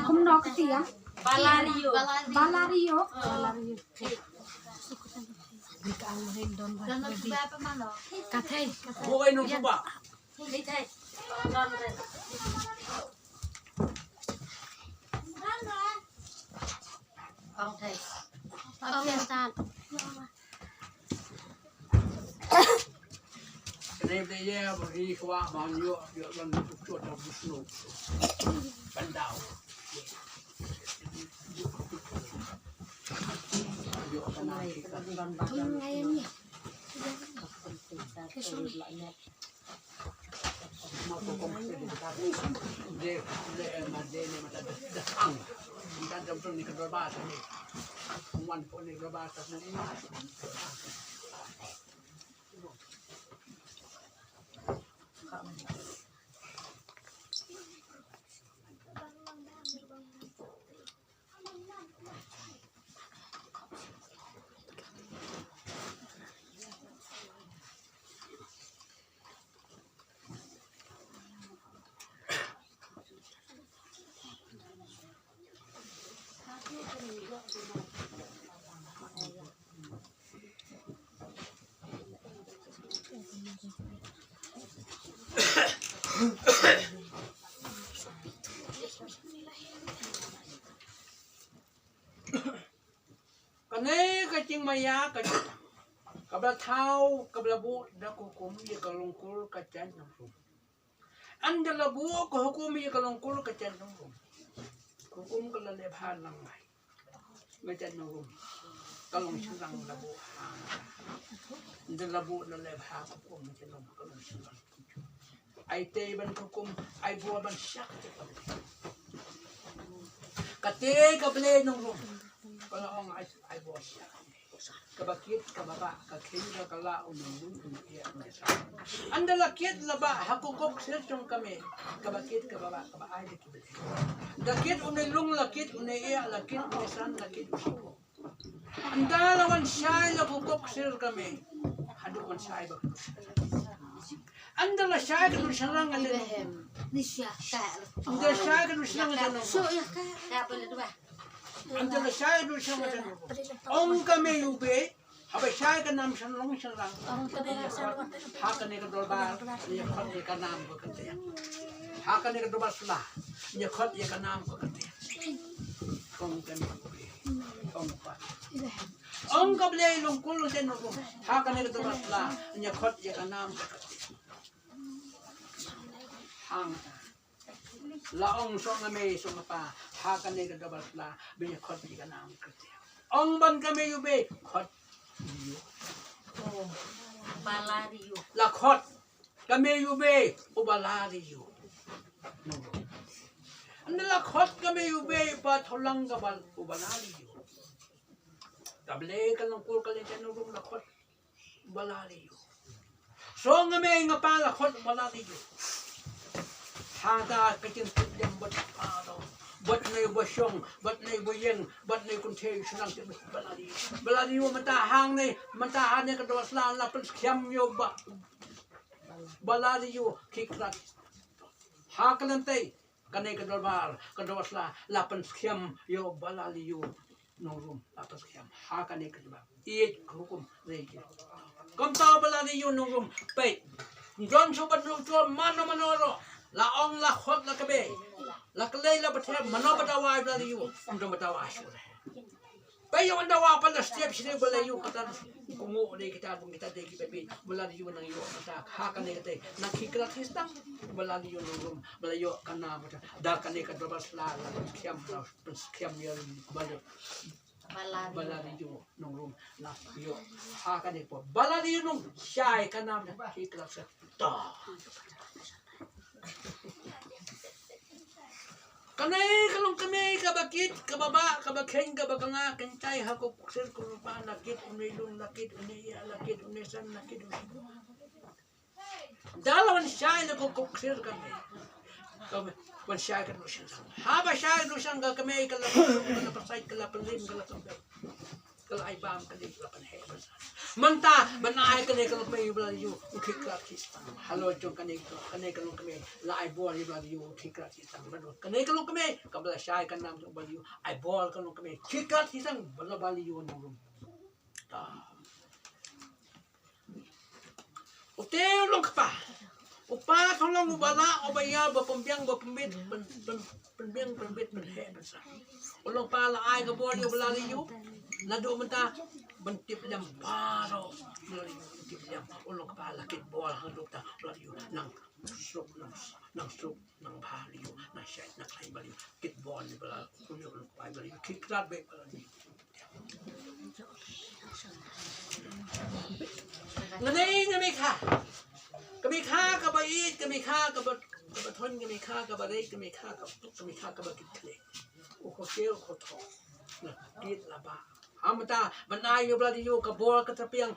Không nó cái gì á? Balario. Balario. Cà thê. Ôi nó không bảo. Đi thầy. Ông thầy. Ông ta. Cái này bây giờ đi qua bao nhiêu lần chuột nó bút ban đầu. Không ngay em nhỉ? Mà tôi không biết được ta để mà ăn kita jam tu ni kerja bahasa ni wan pun ni kerja bahasa ni cái này cái chinh maya cái kabla thau kabla bu da ko komi ka longkul ka chan nong anda la bu ko komi ka longkul ka chan nong ko kum ka le phan lang mai me chan nong ka long chan lang la bu anda la bu la le pha ko kum chan nong ka long chan lang ai te ban ko kum ai bu ban sak ka te ka ble nong kalau orang ai bos kabakit kababa kakhinga kala unung ya anda lakit laba hakukok sesong kami kabakit kababa kaba ai dikit lakit unilung lakit uneya lakit unesan lakit usuko anda lawan syai lakukok sir kami hadukan syai bak anda la syai kan sarang alin Nisha. anda syai kan sarang alin So ya kak boleh dua. anda la syai kan sarang alin om kami ube apa syai kan nam sarang sarang hakan ni kedolbar ni khot ni kanam ko kate hakan ni kedolbar sula ni khot ni kanam ko kate kong kan kong pa ong ka ble long kul den ko hakan ni kedolbar sula ni khot ni kanam ko kate hang la ong song ame song pa hakan ni kedolbar sula bi khot ni kanam ko kate ong ban kami ube khot Balario. la khot kami ube ubalariyo anda la khot kami ube pa tholang kabal ubalariyo table kalong kul kali janurung la khot ubalariyo so ngame ngapa la khot ubalariyo hada kacin dem bot ado bot nei bosyong bot nei boyeng bot nei kunte sunang te balariyo mata hang nei mata ane kados la la pun khiam yo ba balariyo kikrat hakalante kane kados la pun khiam yo balariyo norum la pun khiam hakane kadba iet hukum reiki kom ta balariyo norum pe jon so badru to mano manoro la ong la khot la kabe la kalay la bathe mano batawa balariyo undom batawa asure Bayo anda wa pala step sini boleh yuk kata kungu ni kita pun kita deki pepi boleh yuk nang yuk kata hak ni kata nak hikrat histam boleh yuk nungum boleh yuk kana macam dah kana kata berslah kiam yang balik boleh yuk nungum nak yuk hak ni pun boleh yuk nung syai kana hikrat setah Kanay kalong kami kabakit kababa kabakeng kabakanga kencai hakuk sir kurupa nakit unilung nakit uniya nakit unisan nakit usigo dalawan syai nakuk sir kami kami wan syai kan usan haba syai usan kami kalapasay kalapalim kalapambay kalay bam kali kalapan hebas Manta banai kene kalau kami bela you kikrat kita. Halo jom kene kalau kami lai bol bela you kikrat kita. Kene kalau kami kabla syai kan nam bela you ai bol kalau kami kikrat kita bela bala you nurum. Hotel long pa. Upa tolong ubala obaya bapembiang bapembit penbiang penbit penhe besar. Ulong pala ai ka bol you bela you. Nado menta bentip jam baro bela you bentip jam ulong kepala kit bol haduk ta bela you nang struk nang bala you nang syait nak lain bela you kit bol bela you ulong kepala bela you kikrat be bela you. Nganai kami kabait kami kabaton kami kabarai kami kabakit kle ukosel koto na kit laba amata banai yo bladi yo kabol katapiang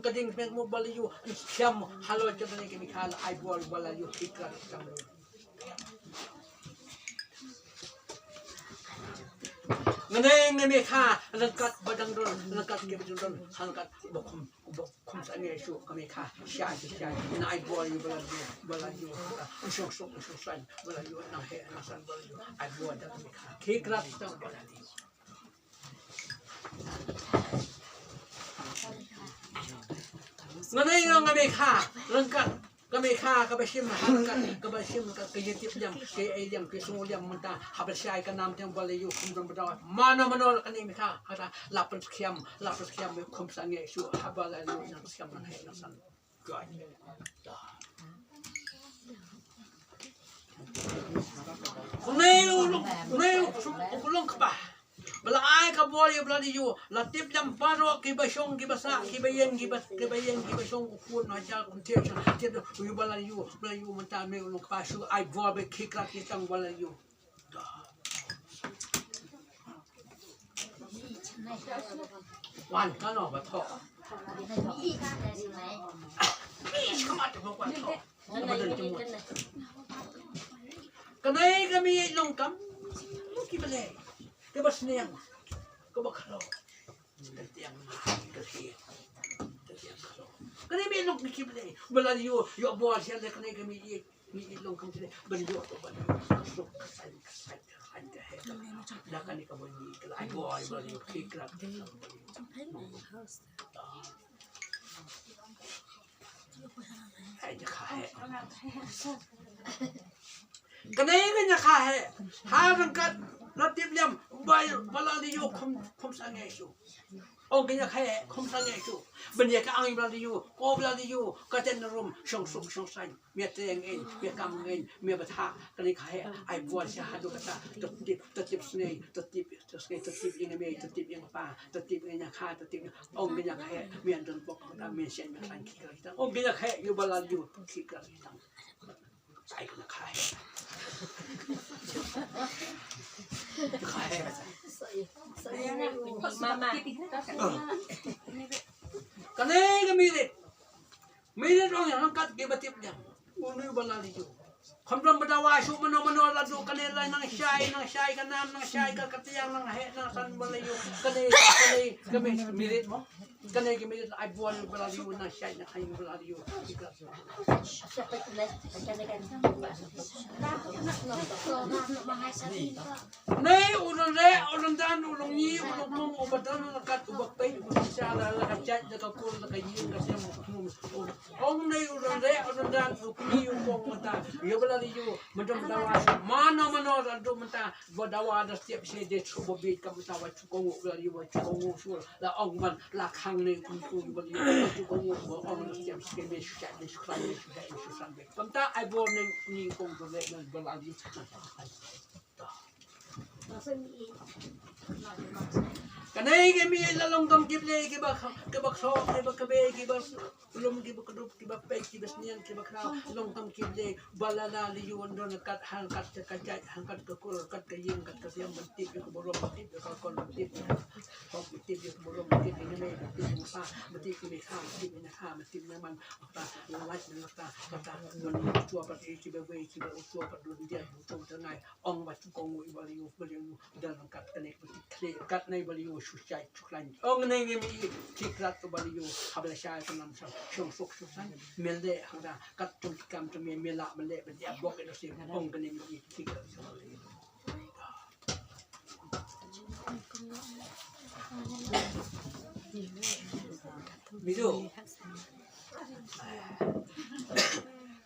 kading peng mo bali yo siam halo jabane kami kala ai bol bala yo kikra kam nganeng nami kha langkat badang ron langkat ke badang ron hangkat bokum sange su kami kha syai nai bol yo bala yo usok san bala yo nang he nasan bala yo ai bol da kami kha kikra tam bala yo nganeng ngami kha langkat kami kha kabasim hangkat kabasim kayitip jam ke ayam ke sumuliam menta habasyai kanam teng balayu kumdom badaw mana manol kani kha kata lapan sekiam kum sange su habalayu nang sekiam nang he nasan gaj Neu ulong kapa bala ai ka bol yo bladi yo la tip jam paro ki basong ki basa ki bayeng ki basong ku na ja kun te yo bala yo menta me ulong kapa su ai bol be kikra ki tang bala yo wan ka no ba tho kamat ba kwa tho kanai kami longkam ki bale ke basniang ke bakalo tetiang ke kani me long ki bale bala yo bol sia le kani kami mi longkam tele ban yo to ban so sai he da kani ka boni ke ai bol bala yo ki kra hai kha he kanai nya kha he ha rang kat Latip liam bala di yo kom sangai su. Ong kenya kaya kom sangai su. Benda ka angin bala di yo, ko bala di yo, ka ten rum song san. Mia teng en, mia kam en, mia batha kani kaya ai buat sia hadu kata tetip snei, tetip ing me, tetip ing pa, tetip ing kha, tetip ong kenya kaya mia don pok ta mia sen mia san ki kita. Ong kenya kaya yo bala di yo ki ka kita. Ai kena kaya. Mama. Kanai ka milit orang yang angkat ke batip dia. Unu bala liyo. Kamdam badawa su mano ladu kanai lai nang syai kanam nang syai ka katiang nang he nang san bala liyo. Kanai kami milit mo. Kanai ke milit ai buan bala liyo nang syai nang hayu bala liyo. Nei ulun dan ulung ni ulung mong obatan nakat ubak pay sala la chat da kakul da kayin ka siya mo ong nei ulun dan ukni yung mong mata yo bala liyo madam dawa mano do mata bodawa da step se de chubo bit ka mata wa chuko bala liyo chuko sur la ong man la khang nei kun bala liyo chuko ong da step se me shat de shkran de shan be kamta ai bo nei ni kong do le bala liyo kanai ke mi lalong kam kiple ke ba so ke ba kabe ke ba belum kita kedup kita pek kita senian kita kenal long tam kita balala liu ondon kat hangkat kacai hangkat kekul kat kaying kat kasiam bentik ke borong bentik ke kalkon bentik kau bentik ke borong bentik ini bentik musa bentik ke mekha bentik mekha bentik memang apa lawat melata kata mentua pati kita bayi kita utua kat dunia utua tengai ong batu kongu ibaliu baliu dalam kat kenek bentik kat nai baliu susai cuklan ong nai ngemi tikrat baliu habla syai kenam syong sok susan melde hangda kat tung kam tu me mela mele bendia bok itu sih ong kening ni tikrat midu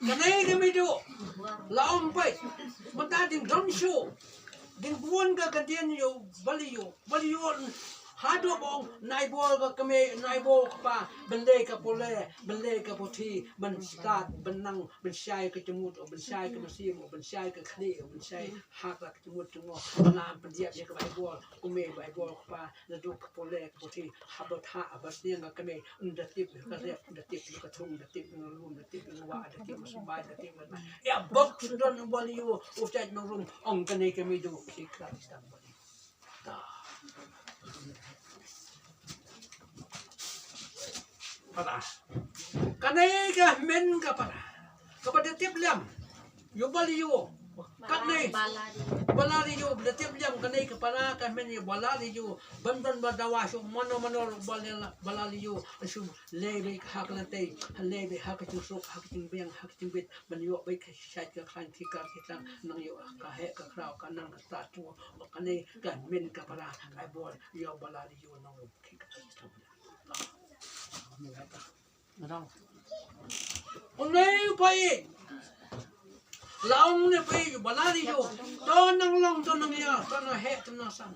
kanai ke midu laom pai mata ding don show ding buon ka kadian yo baliu hado bong nai bol ka kame nai bol pa bende ka pole bende ka poti ben start benang ben syai ka jemut ben syai ka masim ben syai ka khli ben syai hak ka jemut tungo na pendiap ya ka bai bol kume bai bol pa na du ka pole ka poti habot ha abas ni ka kame unda tip ka rep unda tip ka thung unda tip ka rum unda tip ka wa unda tip ka bai unda tip ka ya bok don boli yo of chat no rum ong ka ne ka mi du ki ka stam boli ta pada kanai ka men ka pada kepada tiap liam yo bali yo kanai balari yo pada tiap liam kanai ka pada ka men yo balari yo bandan badawa so mano balari yo su lebe hak lantai lebe hak tu hak ting beng hak ting bit ban yo bai ka shat ka khan thika kita nang yo ka he ka krau ka nang ka ta tu kanai ka men ka pada ai bol yo balari yo nang thika Onai pai, laung ne pai balari yo, tonang long tonang ya, tonang he tonang sang,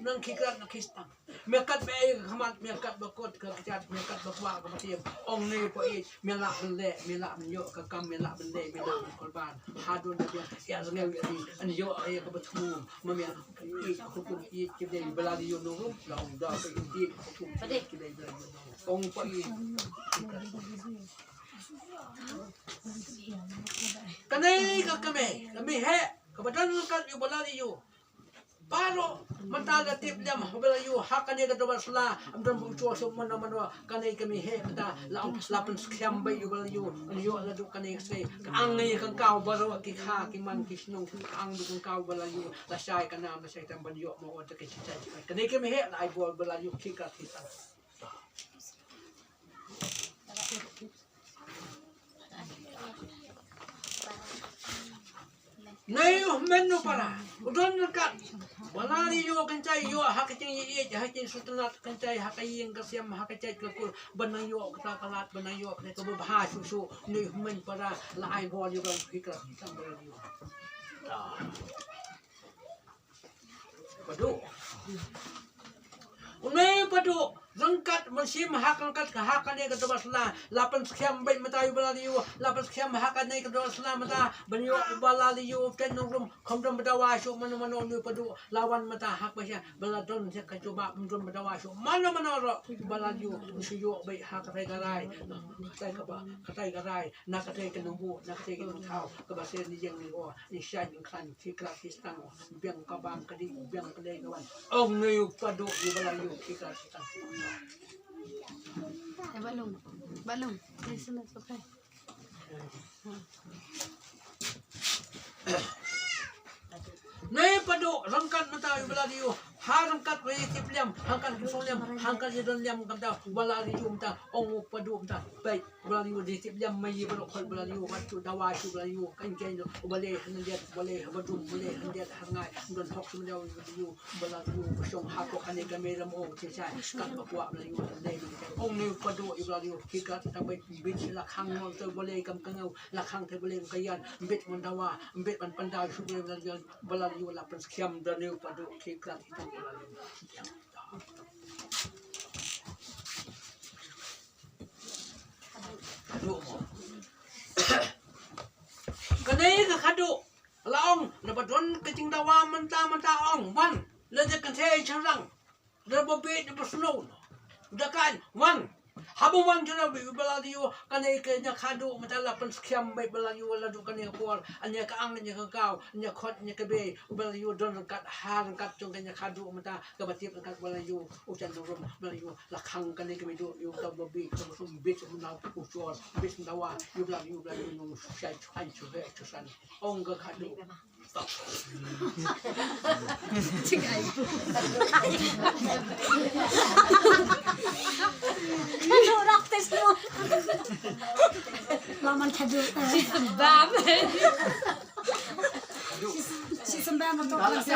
nang kikrat nak kistam, merkat bai kamat merkat bakot kerjat merkat bakwa kematian, ong ne pai melak bende melak menyo kakam melak bende melak korban, hadun dia ya zengau ini, anjo ayah kebetul, memang hukum kita balari yo nurung, laung dah pai hukum kita balari yo. Ong pai kanai ka kami he kebetulan kan yo balari yo paro mataga tip jam hobela yo hakane ka dobar sala amdan bu cho so mana kanai kami he kata laung lapan skam bai yo balari yo la du kanai se angai kan kau baro ki kha ki man ki snong ang du kan kau balari yo la sai kana ma sai tam ban yo mo ta ki chai kanai kami he la ai bol balari yo ki ka ki ta Nayo menu para udon kat balari yo kencai yo hakacing ye hakacing sutunat kencai hakaying kasiam hakacai kekul benang yo kata kalat benang yo kata berbahas susu ni men para lai bol yo kan fikra tambah yo padu unai padu rengkat mesim hakangkat ke hakane ke dobar sela lapan sekian baik mata balali yo lapan sekian hakane ke dobar sela mata benyo balali yo ten rum komdom badawa so mano ni padu lawan mata hak basya baladon se ka coba mendom badawa so mano ro balali yo usiyo baik hak katai garai katai garai na katai ke numbu na katai ke thau ke base ni jeng ni o ni sya jing khan fikra sistang biang kabam kadi biang kedai kawan ong ni padu balali yo fikra sistang balung, listen to okay. Nei padu rangkat mata balari yo harangkat we tipliam hangkat kusuliam hangkat jedon liam kata balari yo mata ong padu mata baik balari yo tipliam mai balok khol balari yo watu dawa su balari yo kanjen bale handiat bale badum bale handiat hangai don hok su jaw yo balari yo song hakok ane kamera mo chai kan bakwa balari yo nei ong nei padu balari yo kikat tabai bit la khang no to bale kam kangau la khang te bale kayan bit mandawa bit pan pandai su balari yo lapan sekian dan yo padu kikat kanai ka khadu laong lebadon kecing dawa menta ong wan le je kan thei charang le bo be de snow dakan wan habuman jana balayu kanai ke nya khadu matala pen skyam bai balayu ladu kanai por anya ka ang nya ka kau nya khot nya ka be balayu don kat har kat jong nya khadu mata ka batip kat balayu ucan rum balayu la khang kanai ke du yu ta babi sum bit na ucor bit dawa yu balayu nu shai chai chu ve chu san ong ka khadu Ano raktes mo? Laman kadu. Bam. Si sembang untuk kasi.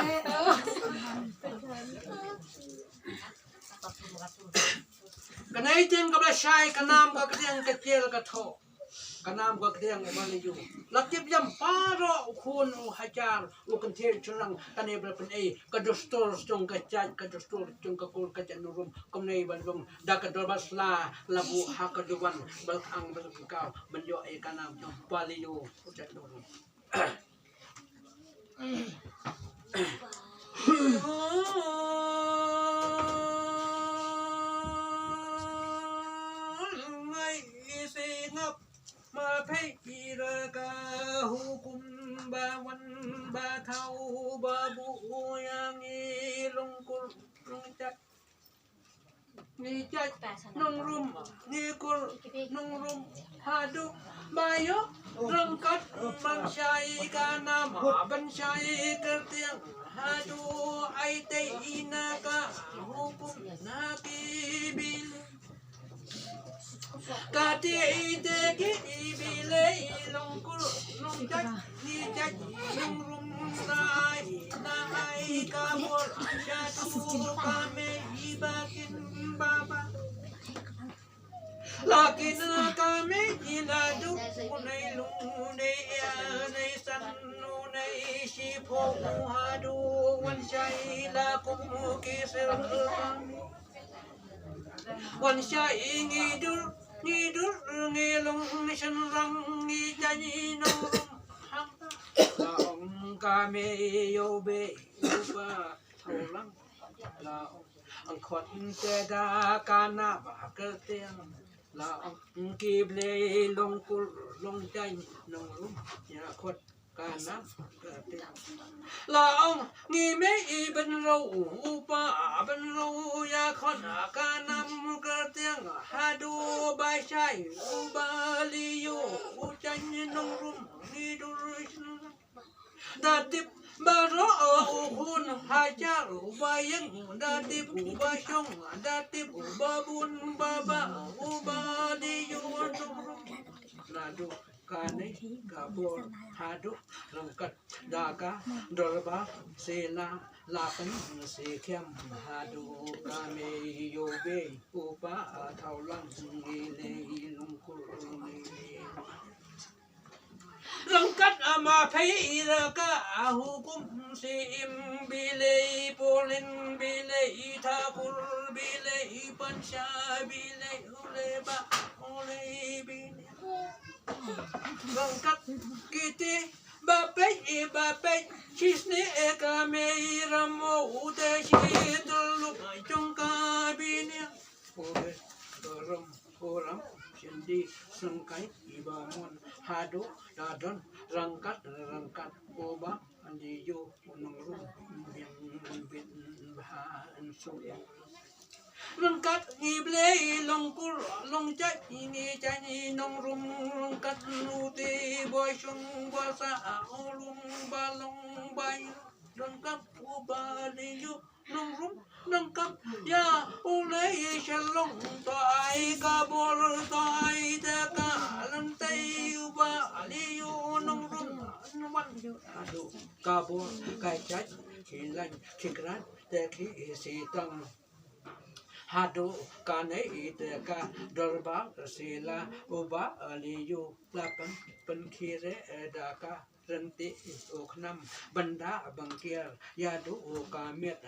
kanai ten ka ba shai kanam ka kriang ka tel ka tho kanam ka kriang balayu latip jam paro khun hajar u kan the churang kanai bal pen ei ka dostor jong ka chat ka dostor jong ka kol ka chan rum kom nei ban bang da ka dor basla labu ha ka duwan bal ang bal ka ban yo ei kanam jong balayu u chat rum ma phê ra ca hukum ba wan ba thau ba bu yang ni long kul long chat ni chat nong rum ni kul nong rum hadu ba yo rong kat bang shai ka nam ban shai ka tiang hadu ai te ina ka hukum na ki bil kati ite ki ibile long kul long chat ni chat long rum nai ka bol shatu ka me ibakin baba lakin ka me iladu unai lung nei san nei shi pho hadu wan shai la kum ki sir wan shai ngi dur ngi long shan rang ngi jani no hang la ong ka me yo be ba thau lang la ong khot te da ka na ba ka tiang la ong ki ble long kul long jai no rum ya khot ka na ka tiang la ong ngi me i ben ro u pa ben ro ya khot ka nam ka tiang ha du ba shai u ba li yu u chan nong rum ni du da tip ba ro u hun ha cha u ba yang da tip u ba shong da tip u ba bun ba ba u ba li yu nong rum na du kane kabur hadu rangkat daga dorba sela lapan sekiam hadu kame yobe upa thaulang ngile lungkul rangkat ama phei ra ka hukum sim bile polin bile thapur bile pansha bile ule ba ule bile rangkat kiti bape chisne eka me ramo ude shidul chongka binya ore ram oram shindi sangkai ibamon hadu dadon rangkat oba andiyo nongrum yang bin bahan suya rangkat ngible longkur longjat ini jani nongrum rangkat nuti boy shung basa olung balong bay rangkat ubaliyu nongrum rangkat ya ulai shalong toai kabor toai daka lantai ubaliyu nongrum numan adu kabor kaicat hilan kikran teki sitang hadu kane ite ka dorba sila uba aliyu lapan penkire daka renti uknam benda bangkir yadu ukamit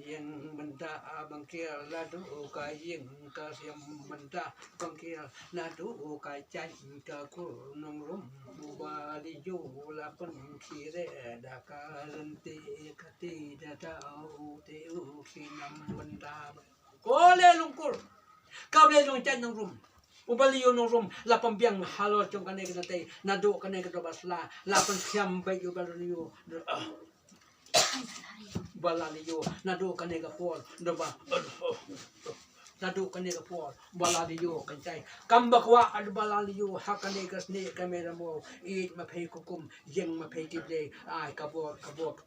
yang benda bangkir ladu ukaying kasyam benda bangkir ladu ukacai kakur nongrum uba aliyu lapan kire daka renti kati data ute ukinam benda Kole lungkur kau boleh long chat nong room ubaliyo nong room la pambiang halo chong kane ka tay nado kane ka basla la pan siam bay yo balaniyo balaliyo nado kane ka pol do ba nado kane ka pol balaliyo kancay kambakwa ad balaliyo hakane ka sne kamera mo it ma phay kukum yeng ma phay tible ay kabor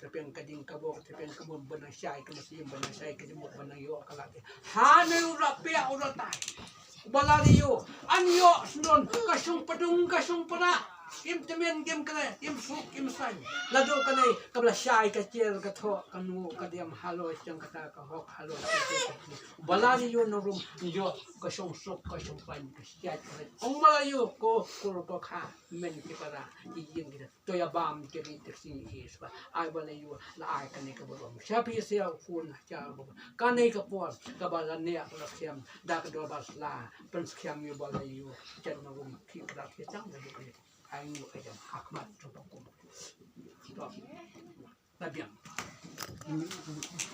tepeng kading kabor tepeng kamun banang syai kamasim banang syai kadimot banang yo kalate hanu rapia uratai balaliyo anyo snon kasung para im temen game kare im suk im san lado kane kabla syai ka cher ka tho kanu kadiam halo chang kata ka hok halo balaliyo no rum yo kasung suk kasung pan ka syai ka ong malayo ko ko kha men ki para iyeng kita toya bam ke ri teksi is ba ai balayo la ai kane ka borom shapi sia phun cha kane ka por ka balane ka khiam da ka do bas la pen khiam yo balayo chen no rum ki ka ke chang da ko ai ngu ai jam hakmat to ko stop la bien